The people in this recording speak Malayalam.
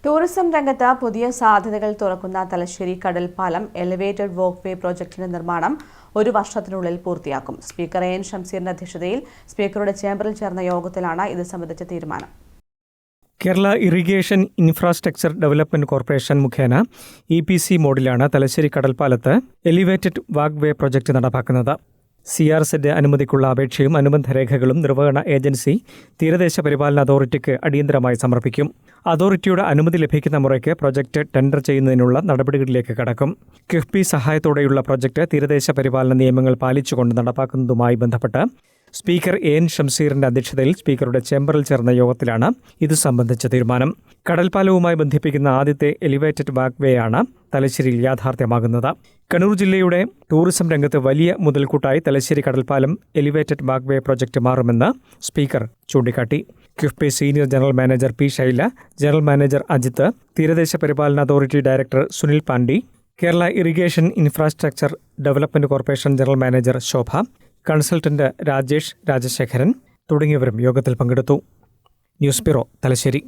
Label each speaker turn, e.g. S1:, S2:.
S1: ടൂറിസം രംഗത്ത് പുതിയ സാധ്യതകൾ തുറക്കുന്ന തലശ്ശേരി കടൽപ്പാലം എലിവേറ്റഡ് വാക്ക്വേ പ്രോജക്ടിന്റെ നിർമ്മാണം 1 വർഷത്തിനുള്ളിൽ പൂർത്തിയാക്കും. സ്പീക്കർ എൻ ഷംസീറിന്റെ അധ്യക്ഷതയിൽ സ്പീക്കറുടെ ചേംബറിൽ ചേർന്ന യോഗത്തിലാണ് ഇത് സംബന്ധിച്ച തീരുമാനം.
S2: Kerala irrigation infrastructure development corporation മുഖേന EPC മോഡിലാണ് തലശ്ശേരി കടൽപ്പാലത്ത് എലിവേറ്റഡ് വാക്ക്വേ പ്രോജക്ട് നടപ്പാക്കുന്നത്. CRZ അനുമതിക്കുള്ള അപേക്ഷയും അനുബന്ധ രേഖകളും നിർവഹണ ഏജൻസി തീരദേശ പരിപാലന അതോറിറ്റിക്ക് അടിയന്തരമായി സമർപ്പിക്കും. അതോറിറ്റിയുടെ അനുമതി ലഭിക്കുന്ന മുറയ്ക്ക് പ്രൊജക്ട് ടെൻഡർ ചെയ്യുന്നതിനുള്ള നടപടികളിലേക്ക് കടക്കും. കിഫ്ബി സഹായത്തോടെയുള്ള പ്രൊജക്ട് തീരദേശ പരിപാലന നിയമങ്ങൾ പാലിച്ചുകൊണ്ട് നടപ്പാക്കുന്നതുമായി ബന്ധപ്പെട്ട് സ്പീക്കർ എൻ ഷംസീറിന്റെ അധ്യക്ഷതയിൽ സ്പീക്കറുടെ ചേംബറിൽ ചേർന്ന യോഗത്തിലാണ് ഇത് സംബന്ധിച്ച തീരുമാനം. കടൽപ്പാലവുമായി ബന്ധിപ്പിക്കുന്ന ആദ്യത്തെ എലിവേറ്റഡ് വാക്ക്വേയാണ് തലശ്ശേരിയിൽ യാഥാർത്ഥ്യമാകുന്നത്. കണ്ണൂർ ജില്ലയുടെ ടൂറിസം രംഗത്ത് വലിയ മുതൽക്കൂട്ടായി തലശ്ശേരി കടൽപ്പാലം എലിവേറ്റഡ് വാക്ക്വേ പ്രോജക്ട് മാറുമെന്ന് സ്പീക്കർ ചൂണ്ടിക്കാട്ടി. KIIFB senior general manager P. Shaila, general manager Ajith, തീരദേശ പരിപാലന authority director Sunil Pandi, Kerala irrigation infrastructure development corporation general manager Shobha, consultant Rajesh Rajasekharan തുടങ്ങിയവരും യോഗത്തിൽ പങ്കെടുത്തു. News bureau, Thalassery.